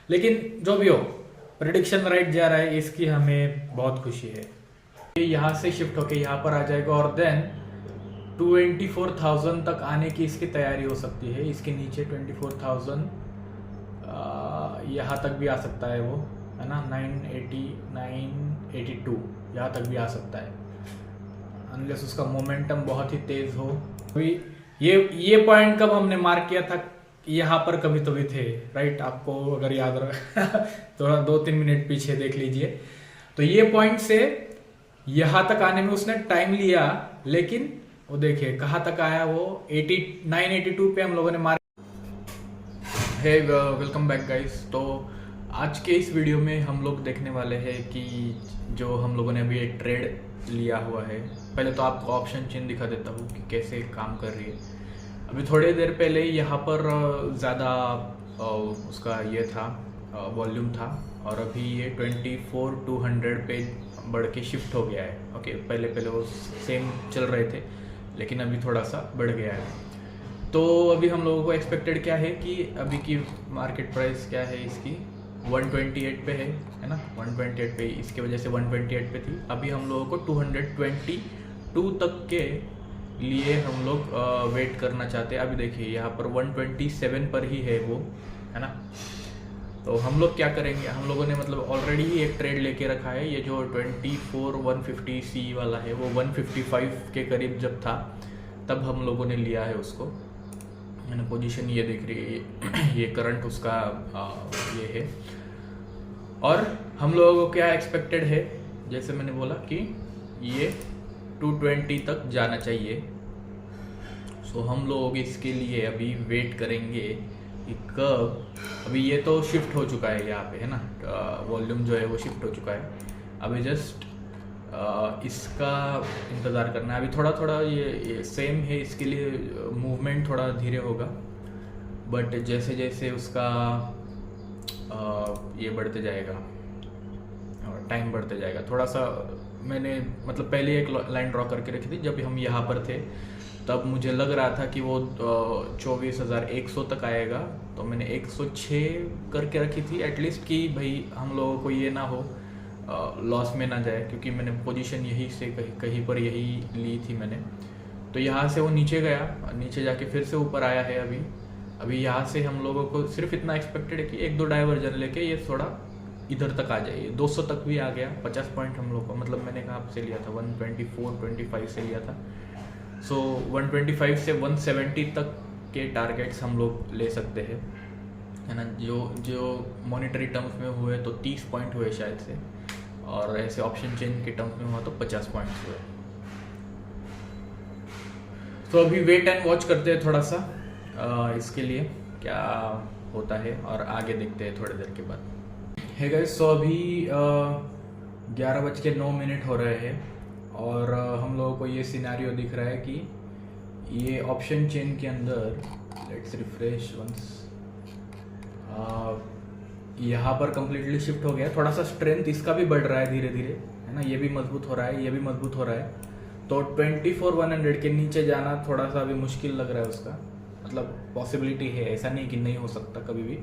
लेकिन जो भी हो, प्रेडिक्शन राइट जा रहा है, इसकी हमें बहुत खुशी है। ये यहाँ से शिफ्ट होके यहाँ पर आ जाएगा और देन 24,000 तक आने की इसकी तैयारी हो सकती है। इसके नीचे 24,000 यहाँ तक भी आ सकता है वो, है ना, 980 982 यहाँ तक भी आ सकता है, अनलेस उसका मोमेंटम बहुत ही तेज हो। अभी ये पॉइंट कब हमने मार्क किया था, यहाँ पर कभी तो भी थे, राइट? आपको अगर याद रहा थोड़ा 2-3 मिनट पीछे देख लीजिए। तो ये पॉइंट से यहाँ तक आने में उसने टाइम लिया, लेकिन वो देखिए कहाँ तक आया वो, 982 पे हम लोगों ने mark. Hey welcome back guys. तो आज के इस वीडियो में हम लोग देखने वाले हैं कि जो हम लोगों ने अभी एक ट्रेड लिया हुआ है, पहले तो आपको ऑप्शन चेन दिखा देता हूँ कि कैसे काम कर रही है। अभी थोड़ी देर पहले यहाँ पर ज़्यादा उसका ये था, वॉल्यूम था, और अभी ये 24,200 पे बढ़ के शिफ्ट हो गया है। ओके, पहले वो सेम चल रहे थे, लेकिन अभी थोड़ा सा बढ़ गया है। तो अभी हम लोगों को एक्सपेक्टेड क्या है कि अभी की मार्केट प्राइस क्या है इसकी, 128 पे है ना, 128 पे, इसके वजह से 128 पे थी। अभी हम लोगों को 222 तक के लिए हम लोग वेट करना चाहते हैं। अभी देखिए यहाँ पर 127 पर ही है वो, है ना। तो हम लोग क्या करेंगे, हम लोगों ने मतलब ऑलरेडी एक ट्रेड लेके रखा है। ये जो 24,150 सी वाला है, वो 155 के करीब जब था तब हम लोगों ने लिया है उसको। मैंने पोजीशन ये देख रही है, ये करंट उसका ये है। और हम लोगों को क्या एक्सपेक्टेड है, जैसे मैंने बोला कि ये 220 तक जाना चाहिए। सो हम लोग इसके लिए अभी वेट करेंगे कि कब, अभी ये तो शिफ्ट हो चुका है यहाँ पे, है ना, वॉल्यूम जो है वो शिफ्ट हो चुका है। अभी जस्ट इसका इंतज़ार करना है। अभी थोड़ा थोड़ा ये सेम है, इसके लिए मूवमेंट थोड़ा धीरे होगा, बट जैसे जैसे उसका ये बढ़ते जाएगा, टाइम बढ़ते जाएगा थोड़ा सा। मैंने मतलब पहले एक लाइन ड्रॉ करके रखी थी, जब हम यहाँ पर थे तब मुझे लग रहा था कि वो 24,100 तक आएगा। तो मैंने 106 करके रखी थी एटलीस्ट, कि भाई हम लोगों को ये ना हो, लॉस में ना जाए, क्योंकि मैंने पोजीशन यही से कहीं पर यही ली थी मैंने। तो यहाँ से वो नीचे गया, नीचे जाके फिर से ऊपर आया है। अभी यहाँ से हम लोगों को सिर्फ इतना एक्सपेक्टेड है कि 1-2 डाइवर्जन लेके ये थोड़ा इधर तक आ जाए। 200 तक भी आ गया, 50 पॉइंट हम लोग को, मतलब मैंने कहाँ से लिया था, 124-25 से लिया था। सो 125 से 170 तक के टारगेट्स हम लोग ले सकते हैं, है ना। जो मॉनेटरी टर्म्स में हुए तो 30 पॉइंट हुए शायद से, और ऐसे ऑप्शन चेन के टर्म्स में हुआ तो 50 पॉइंट्स हुए। तो अभी वेट एंड वॉच करते हैं थोड़ा सा, इसके लिए क्या होता है, और आगे देखते हैं थोड़ी देर के बाद। है गाइस, सो अभी 11:09 हो रहे हैं, और हम लोगों को ये सिनेरियो दिख रहा है कि ये ऑप्शन चेन के अंदर, लेट्स रिफ्रेश वंस, यहाँ पर कम्प्लीटली शिफ्ट हो गया। थोड़ा सा स्ट्रेंथ इसका भी बढ़ रहा है धीरे धीरे, है ना, ये भी मजबूत हो रहा है, ये भी मजबूत हो रहा है। तो 24,100 के नीचे जाना थोड़ा सा अभी मुश्किल लग रहा है उसका, मतलब पॉसिबिलिटी है, ऐसा नहीं कि नहीं हो सकता, कभी भी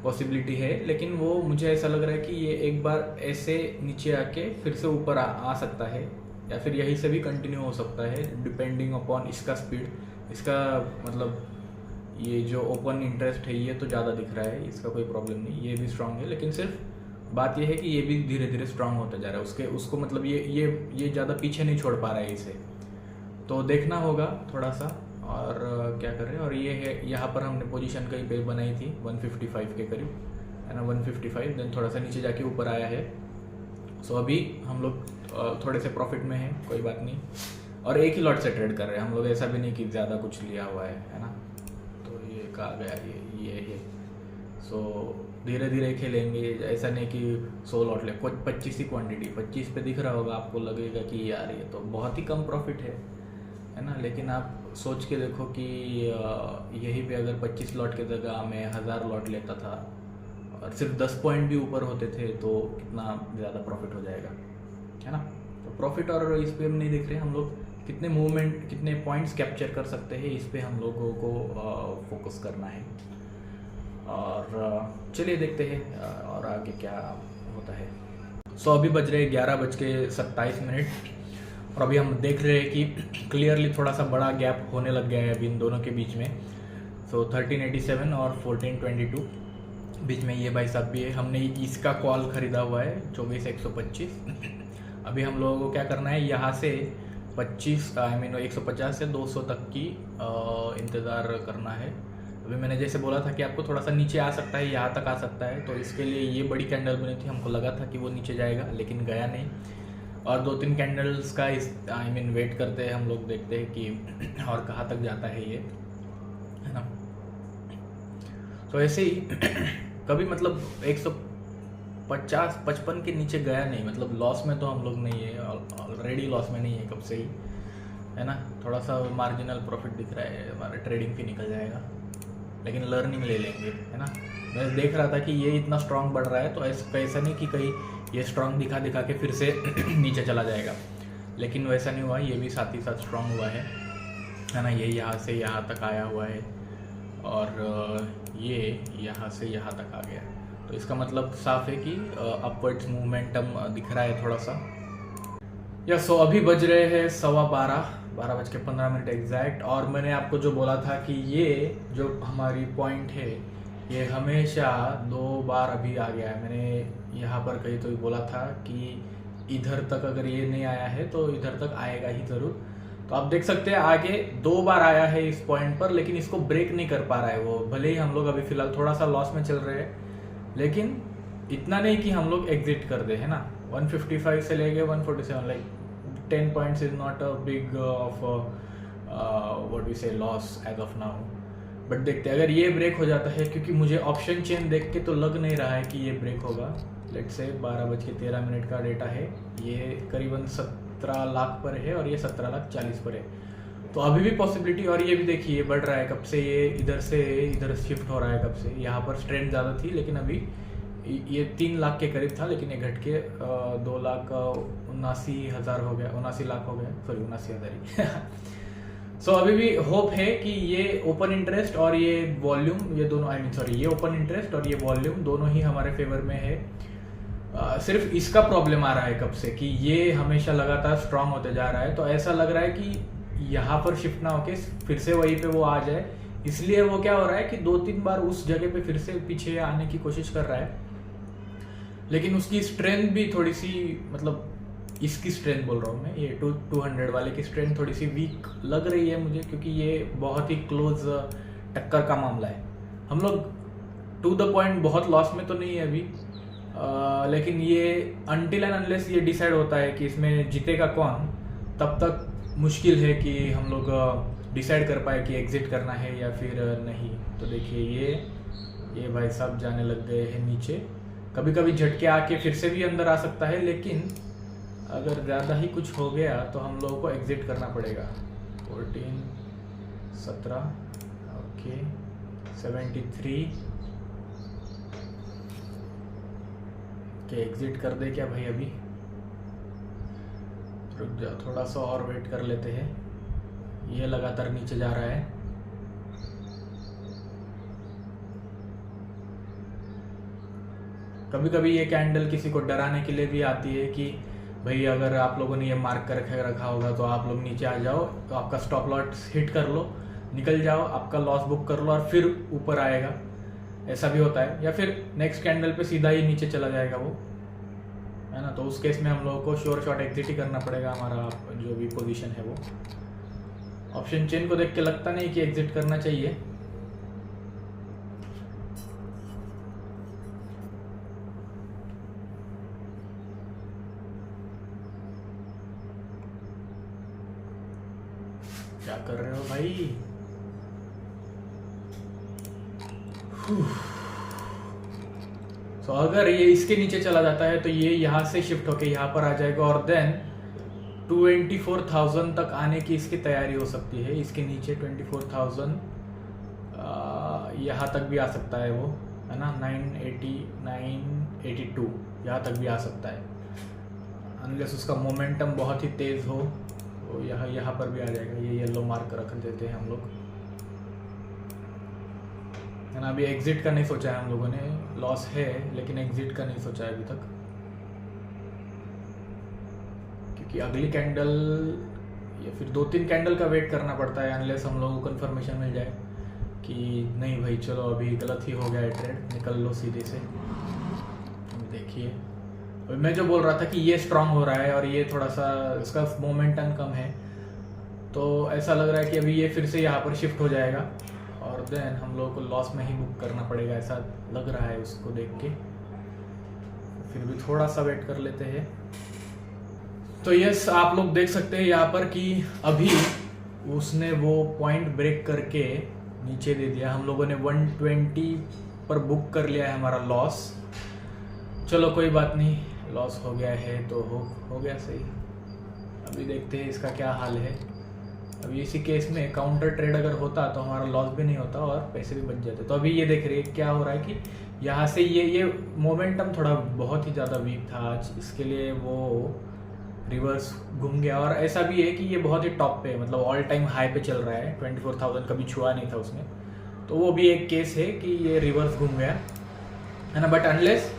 पॉसिबिलिटी है। लेकिन वो मुझे ऐसा लग रहा है कि ये एक बार ऐसे नीचे आके फिर से ऊपर आ सकता है, या फिर यहीं से भी कंटिन्यू हो सकता है, डिपेंडिंग अपॉन इसका स्पीड। इसका मतलब ये जो ओपन इंटरेस्ट है ये तो ज़्यादा दिख रहा है, इसका कोई प्रॉब्लम नहीं, ये भी स्ट्रांग है। लेकिन सिर्फ बात ये है कि ये भी धीरे धीरे स्ट्रांग होता जा रहा है, उसको मतलब ये ज़्यादा पीछे नहीं छोड़ पा रहा है इसे। तो देखना होगा थोड़ा सा, और क्या कर रहे हैं। और ये है, यहाँ पर हमने पोजीशन कहीं पे बनाई थी 155 के करीब, है ना, 155, देन थोड़ा सा नीचे जाके ऊपर आया है। सो अभी हम लोग थोड़े से प्रॉफिट में हैं, कोई बात नहीं, और एक ही लॉट से ट्रेड कर रहे हैं हम लोग, ऐसा भी नहीं कि ज़्यादा कुछ लिया हुआ है ना। तो ये कहा गया ये है। सो धीरे धीरे खेलेंगे, ऐसा नहीं कि 100 लॉट ले, कुछ 25 ही क्वांटिटी, 25 पे दिख रहा होगा आपको, लगेगा कि यार ये तो बहुत ही कम प्रॉफिट है ना। लेकिन आप सोच के देखो कि यहीं पे अगर 25 लॉट की जगह मैं 1000 लॉट लेता था और सिर्फ 10 पॉइंट भी ऊपर होते थे, तो कितना ज़्यादा प्रॉफिट हो जाएगा, है ना। तो प्रॉफिट और इस पे हम नहीं देख रहे, हम लोग कितने मूवमेंट, कितने पॉइंट्स कैप्चर कर सकते हैं, इस पे हम लोगों को फोकस करना है। और चलिए देखते हैं और आगे क्या होता है। सो अभी बज रहे 11:27 और अभी हम देख रहे हैं कि क्लियरली थोड़ा सा बड़ा गैप होने लग गया है अभी इन दोनों के बीच में। सो 1387 और 1422 बीच में ये भाई साहब भी है। हमने इसका कॉल ख़रीदा हुआ है 24,125। अभी हम लोगों को क्या करना है, यहाँ से 150 से 200 तक की इंतज़ार करना है। अभी मैंने जैसे बोला था कि आपको थोड़ा सा नीचे आ सकता है, यहाँ तक आ सकता है, तो इसके लिए ये बड़ी कैंडल बनी थी। हमको लगा था कि वो नीचे जाएगा लेकिन गया नहीं। और 2-3 कैंडल्स का वेट करते हैं हम लोग, देखते हैं कि और कहाँ तक जाता है ये, है ना। तो ऐसे ही कभी मतलब 150-55 के नीचे गया नहीं, मतलब लॉस में तो हम लोग नहीं है, ऑलरेडी लॉस में नहीं है कब से ही, है ना। थोड़ा सा मार्जिनल प्रॉफिट दिख रहा है, हमारा ट्रेडिंग भी निकल जाएगा, लेकिन लर्निंग ले लेंगे, है ना। मैं देख रहा था कि ये इतना स्ट्रांग बढ़ रहा है, तो ऐसा नहीं कि कहीं ये स्ट्रांग दिखा के फिर से नीचे चला जाएगा, लेकिन वैसा नहीं हुआ। ये भी साथ ही साथ स्ट्रांग हुआ है ना। ये यहाँ से यहाँ तक आया हुआ है और ये यहाँ से यहाँ तक आ गया, तो इसका मतलब साफ है कि अपवर्ड्स मूवमेंटम दिख रहा है थोड़ा सा। या सो अभी बज रहे हैं 12:15 एग्जैक्ट। और मैंने आपको जो बोला था कि ये जो हमारी पॉइंट है ये हमेशा 2 बार अभी आ गया है। मैंने यहाँ पर कहीं तो बोला था कि इधर तक अगर ये नहीं आया है तो इधर तक आएगा ही ज़रूर। तो आप देख सकते हैं आगे 2 बार आया है इस पॉइंट पर, लेकिन इसको ब्रेक नहीं कर पा रहा है वो। भले ही हम लोग अभी फिलहाल थोड़ा सा लॉस में चल रहे हैं, लेकिन इतना नहीं कि हम लोग एग्जिट कर दे, है ना। 155 से लेके 147, like 10 points is not a big of what we say loss as of now. But देखते हैं अगर ये ब्रेक हो जाता है, क्योंकि मुझे ऑप्शन चेन देख के तो लग नहीं रहा है कि ये ब्रेक होगा। लेट्स से 12:13 का डेटा है, ये करीबन 17 लाख पर है और ये 17,40,000 पर है, तो अभी भी पॉसिबिलिटी। और ये भी देखिए ये बढ़ रहा है कब से, ये इधर से इधर शिफ्ट हो रहा है कब से। यहाँ पर स्ट्रेंथ ज़्यादा थी, लेकिन अभी ये 3 लाख के करीब था, लेकिन ये घट के 2,79,000 हो गया, 79 लाख हो गया, सॉरी 79,000 ही। सो अभी भी होप है कि ये ओपन इंटरेस्ट और ये वॉल्यूम, ये दोनों ये ओपन इंटरेस्ट और ये वॉल्यूम दोनों ही हमारे फेवर में है। सिर्फ इसका प्रॉब्लम आ रहा है कब से कि ये हमेशा लगातार स्ट्रांग होते जा रहा है, तो ऐसा लग रहा है कि यहाँ पर शिफ्ट ना होके फिर से वहीं पे वो आ जाए। इसलिए वो क्या हो रहा है कि 2-3 बार उस जगह पे फिर से पीछे आने की कोशिश कर रहा है, लेकिन उसकी स्ट्रेंथ भी थोड़ी सी, मतलब इसकी स्ट्रेंथ बोल रहा हूँ मैं, ये 200 वाले की स्ट्रेंथ थोड़ी सी वीक लग रही है मुझे, क्योंकि ये बहुत ही क्लोज टक्कर का मामला है। हम लोग टू द पॉइंट बहुत लॉस में तो नहीं है अभी, लेकिन ये अनटिल एंड अनलेस ये डिसाइड होता है कि इसमें जीतेगा कौन, तब तक मुश्किल है कि हम लोग डिसाइड कर पाए कि एग्जिट करना है या फिर नहीं। तो देखिए ये भाई साहब जाने लग गए हैं नीचे। कभी कभी झटके आके फिर से भी अंदर आ सकता है, लेकिन अगर ज़्यादा ही कुछ हो गया तो हम लोगों को एग्जिट करना पड़ेगा। 14, 17, ओके, 73 के एग्जिट कर दे क्या भाई? अभी रुक जाओ, थोड़ा सा और वेट कर लेते हैं। ये लगातार नीचे जा रहा है, कभी कभी ये कैंडल किसी को डराने के लिए भी आती है कि भाई अगर आप लोगों ने ये मार्क कर रखा होगा तो आप लोग नीचे आ जाओ, तो आपका स्टॉप लॉस हिट कर लो, निकल जाओ, आपका लॉस बुक कर लो और फिर ऊपर आएगा। ऐसा भी होता है, या फिर नेक्स्ट कैंडल पे सीधा ही नीचे चला जाएगा वो, है ना। तो उस केस में हम लोगों को श्योर शॉट एग्जिट ही करना पड़ेगा। हमारा जो भी पोजीशन है वो, ऑप्शन चेन को देख के लगता नहीं कि एग्जिट करना चाहिए। क्या कर रहे हो भाई? तो अगर ये इसके नीचे चला जाता है तो ये यहाँ से शिफ्ट होके यहाँ पर आ जाएगा और देन 24,000 तक आने की इसकी तैयारी हो सकती है। इसके नीचे 24,000 यहाँ तक भी आ सकता है वो, है ना। 980, 982 यहाँ तक भी आ सकता है, अनलेस उसका मोमेंटम बहुत ही तेज हो। तो यहाँ पर भी आ जाएगा। ये येलो मार्क रख देते हैं हम लोग। है ना। अभी एग्जिट का नहीं सोचा है हम लोगों ने, लॉस है लेकिन एग्जिट का नहीं सोचा है अभी तक, क्योंकि अगली कैंडल या फिर 2-3 कैंडल का वेट करना पड़ता है अनलेस हम लोगों को कंफर्मेशन मिल जाए कि नहीं भाई चलो अभी गलत ही हो गया है ट्रेड, निकल लो सीधे से। देखिए अभी मैं जो बोल रहा था कि ये स्ट्रांग हो रहा है और ये थोड़ा सा इसका मोमेंटम कम है, तो ऐसा लग रहा है कि अभी ये फिर से यहाँ पर शिफ्ट हो जाएगा और देन हम लोगों को लॉस में ही बुक करना पड़ेगा, ऐसा लग रहा है उसको देख के। फिर भी थोड़ा सा वेट कर लेते हैं। तो यस, आप लोग देख सकते हैं यहाँ पर कि अभी उसने वो पॉइंट ब्रेक करके नीचे दे दिया। हम लोगों ने 120 पर बुक कर लिया है हमारा लॉस। चलो कोई बात नहीं, लॉस हो गया है तो हो गया सही। अभी देखते हैं इसका क्या हाल है। अभी इसी केस में काउंटर ट्रेड अगर होता तो हमारा लॉस भी नहीं होता और पैसे भी बच जाते। तो अभी ये देख रहे हैं क्या हो रहा है कि यहाँ से ये मोमेंटम थोड़ा बहुत ही ज़्यादा वीक था आज, इसके लिए वो रिवर्स घूम गया। और ऐसा भी है कि ये बहुत ही टॉप पे, मतलब ऑल टाइम हाई पे चल रहा है, 24,000 कभी छुआ नहीं था उसने। तो वो भी एक केस है कि ये रिवर्स घूम गया है ना। बट अनलेस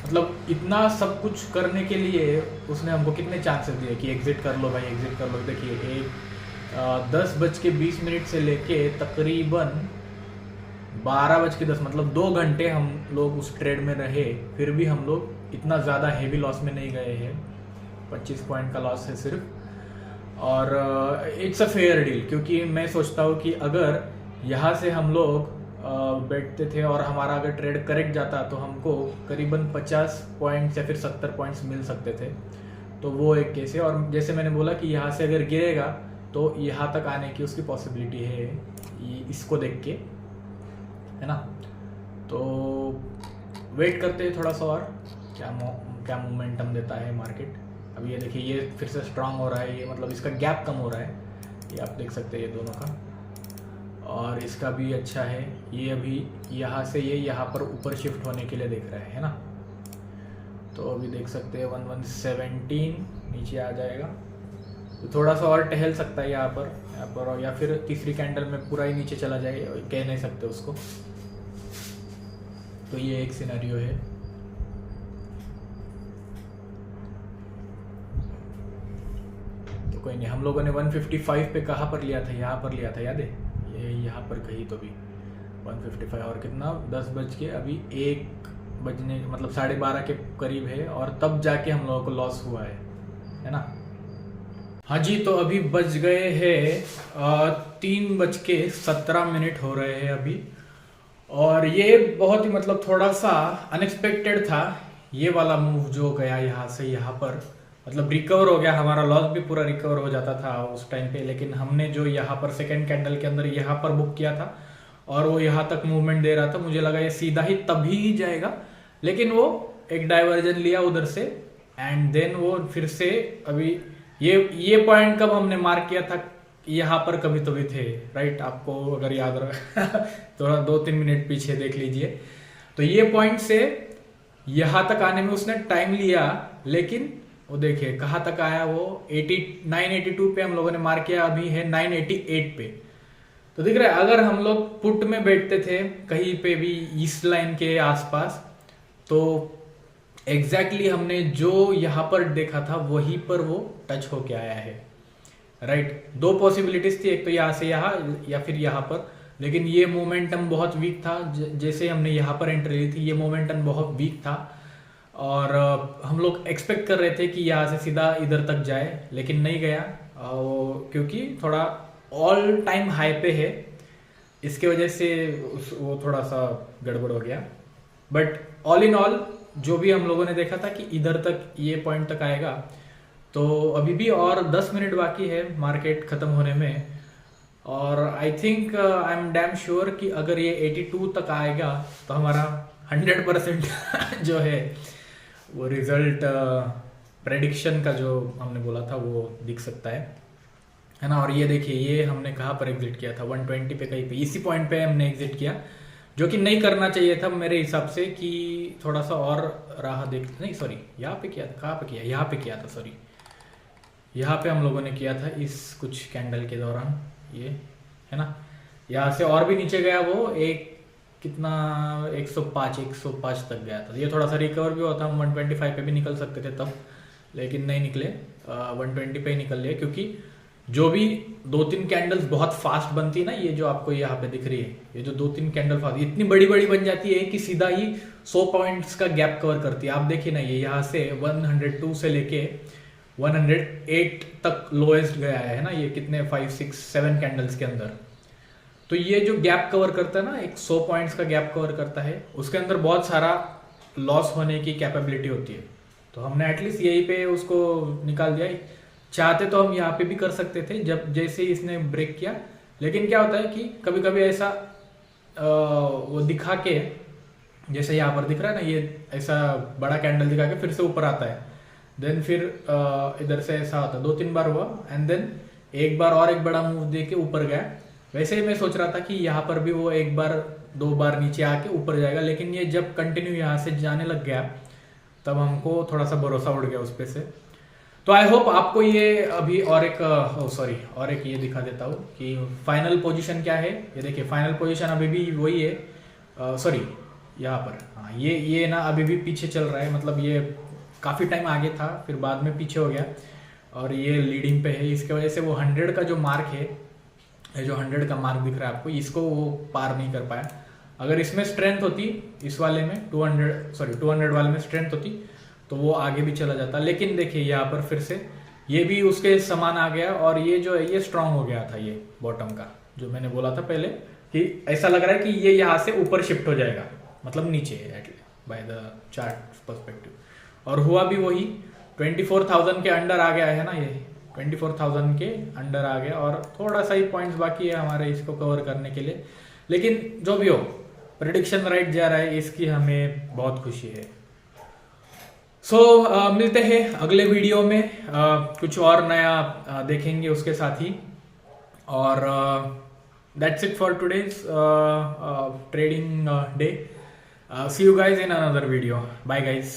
मतलब इतना सब कुछ करने के लिए उसने हमको कितने चांसेस दिए कि एग्जिट कर लो भाई, एग्जिट कर लो। देखिए 10:20 से लेके तकरीबन 12:10, मतलब 2 घंटे हम लोग उस ट्रेड में रहे, फिर भी हम लोग इतना ज़्यादा हेवी लॉस में नहीं गए हैं। 25 पॉइंट का लॉस है सिर्फ। और इट्स अ फेयर डील, क्योंकि मैं सोचता हूँ कि अगर यहाँ से हम लोग बैठते थे और हमारा अगर ट्रेड करेक्ट जाता तो हमको करीबन 50 पॉइंट्स या फिर 70 पॉइंट्स मिल सकते थे। तो वो एक केस है। और जैसे मैंने बोला कि यहाँ से अगर गिरेगा तो यहाँ तक आने की उसकी पॉसिबिलिटी है, इसको देख के, है ना। तो वेट करते हैं थोड़ा सा और क्या मोमेंटम देता है मार्केट। अभी ये देखिए ये फिर से स्ट्रांग हो रहा है, ये मतलब इसका गैप कम हो रहा है, ये आप देख सकते हैं ये दोनों का। और इसका भी अच्छा है, ये अभी यहाँ से ये यहाँ पर ऊपर शिफ्ट होने के लिए देख रहा है ना। तो अभी देख सकते हैं 1117 नीचे आ जाएगा, तो थोड़ा सा और टहल सकता है यहाँ पर और या फिर तीसरी कैंडल में पूरा ही नीचे चला जाए, कह नहीं सकते उसको। तो ये एक सिनेरियो है। तो कोई नहीं, हम लोगों ने 155 पे कहाँ पर लिया था, यहाँ पर लिया था, याद है, ये यहाँ पर कहीं तो भी 155 और कितना 10 बज के अभी 1 बजने मतलब 12:30 के करीब है, और तब जाके हम लोगों को लॉस हुआ है ना। हाँ जी, तो अभी बज गए हैं 3:17 हो रहे हैं अभी। और ये बहुत ही मतलब थोड़ा सा अनएक्सपेक्टेड था ये वाला मूव जो गया यहाँ से यहाँ पर, मतलब रिकवर हो गया, हमारा लॉस भी पूरा रिकवर हो जाता था उस टाइम पे। लेकिन हमने जो यहाँ पर सेकेंड कैंडल के अंदर यहाँ पर बुक किया था और वो यहाँ तक मूवमेंट दे रहा था, मुझे लगा ये सीधा ही तभी ही जाएगा, लेकिन वो एक डाइवर्जन लिया उधर से एंड देन वो फिर से अभी ये पॉइंट कब हमने मार्क किया था, यहाँ पर कभी तो भी थे, राइट, आपको अगर याद रहा थोड़ा 2-3 मिनट पीछे देख लीजिए। तो ये पॉइंट से यहाँ तक आने में उसने टाइम लिया, लेकिन वो देखिए कहाँ तक आया, वो 982 पे हम लोगों ने मार्क किया, अभी है 988 पे। तो दिख रहा है अगर हम लोग पुट में बैठते थे कहीं पे भी इस लाइन के आसपास, तो एग्जैक्टली हमने जो यहाँ पर देखा था वहीं पर वो टच होके आया है, राइट। 2 पॉसिबिलिटीज थी, एक तो यहाँ से यहाँ या फिर यहाँ पर, लेकिन ये मोमेंटम बहुत वीक था। जैसे हमने यहाँ पर एंट्री ली थी ये मोमेंटम बहुत वीक था और हम लोग एक्सपेक्ट कर रहे थे कि यहाँ से सीधा इधर तक जाए, लेकिन नहीं गया, क्योंकि थोड़ा ऑल टाइम हाई पे है, इसके वजह से वो थोड़ा सा गड़बड़ हो गया। बट ऑल इन ऑल जो भी हम लोगों ने देखा था कि इधर तक ये पॉइंट तक आएगा, तो अभी भी और 10 मिनट बाकी है मार्केट खत्म होने में। और I think I am damn sure कि अगर ये 82 तक आएगा तो हमारा 100% जो है वो रिजल्ट प्रेडिक्शन का जो हमने बोला था वो दिख सकता है ना। और ये देखिए ये हमने कहाँ पर एग्जिट किया था, 120 पे कहीं पे, इसी पॉइंट पे हमने एग्जिट किया, जो कि नहीं करना चाहिए था मेरे हिसाब से, कि थोड़ा सा और राह देख, नहीं सॉरी यहाँ पे किया था, कहाँ पे किया, यहाँ पे किया था, सॉरी यहाँ पे हम लोगों ने किया था इस कुछ कैंडल के दौरान, ये है ना। यहाँ से और भी नीचे गया वो एक कितना 105 तक गया था। ये थोड़ा सा रिकवर भी होता, हम 125 पे भी निकल सकते थे तब, लेकिन नहीं निकले, 120 पे ही निकल लिए, क्योंकि जो भी 2-3 कैंडल्स बहुत फास्ट बनती है ना, ये जो आपको यहाँ पे दिख रही है, ये जो 2-3 कैंडल फास्ट इतनी बड़ी बड़ी बन जाती है कि सीधा ही 100 पॉइंट्स का गैप कवर करती है। आप देखिए ना, ये यहाँ से 102 से लेके 108 तक लोएस्ट गया है ना, ये कितने 5, 6, 7 कैंडल्स के अंदर। तो ये जो गैप कवर करता है ना, एक 100 पॉइंट्स का गैप कवर करता है, उसके अंदर बहुत सारा लॉस होने की कैपेबिलिटी होती है। तो हमने एटलीस्ट यहीं पे उसको निकाल दिया। चाहते तो हम यहाँ पे भी कर सकते थे जब जैसे ही इसने ब्रेक किया, लेकिन क्या होता है कि कभी कभी ऐसा वो दिखा के, जैसे यहाँ पर दिख रहा है ना, ये ऐसा बड़ा कैंडल दिखा के फिर से ऊपर आता है, देन फिर इधर से ऐसा होता है, 2-3 बार हुआ, एंड देन एक बार और एक बड़ा मूव दे के ऊपर गया। वैसे ही मैं सोच रहा था कि यहाँ पर भी वो 1 बार 2 बार नीचे आके ऊपर जाएगा, लेकिन ये जब कंटिन्यू यहाँ से जाने लग गया तब हमको थोड़ा सा भरोसा उड़ गया उस पे से। तो आई होप आपको ये अभी और एक ये दिखा देता हूँ कि फाइनल पोजीशन क्या है। ये देखिए फाइनल पोजीशन अभी भी वही है, यहाँ पर, हाँ ये ना अभी भी पीछे चल रहा है, मतलब ये काफ़ी टाइम आगे था फिर बाद में पीछे हो गया, और ये लीडिंग पे है। इसके वजह से वो 100 का जो मार्क है, ये जो 100 का मार्क दिख रहा है आपको, इसको वो पार नहीं कर पाया। अगर इसमें स्ट्रेंथ होती, इस वाले में 200 वाले में स्ट्रेंथ होती तो वो आगे भी चला जाता, लेकिन देखिए यहाँ पर फिर से ये भी उसके समान आ गया, और ये जो है ये स्ट्रांग हो गया था, ये बॉटम का जो मैंने बोला था पहले कि ऐसा लग रहा है कि ये यहाँ से ऊपर शिफ्ट हो जाएगा, मतलब नीचे बाय द चार्ट पर्सपेक्टिव, और हुआ भी वही। 24,000 के अंडर आ गया है ना, ये 24,000 के अंडर आ गया, और थोड़ा सा ही पॉइंट्स बाकी है हमारे इसको कवर करने के लिए, लेकिन जो भी हो प्रेडिक्शन राइट जा रहा है, इसकी हमें बहुत खुशी है। मिलते हैं अगले वीडियो में, कुछ और नया देखेंगे उसके साथ ही, और that's it for today's trading day. See you guys in another video, bye guys.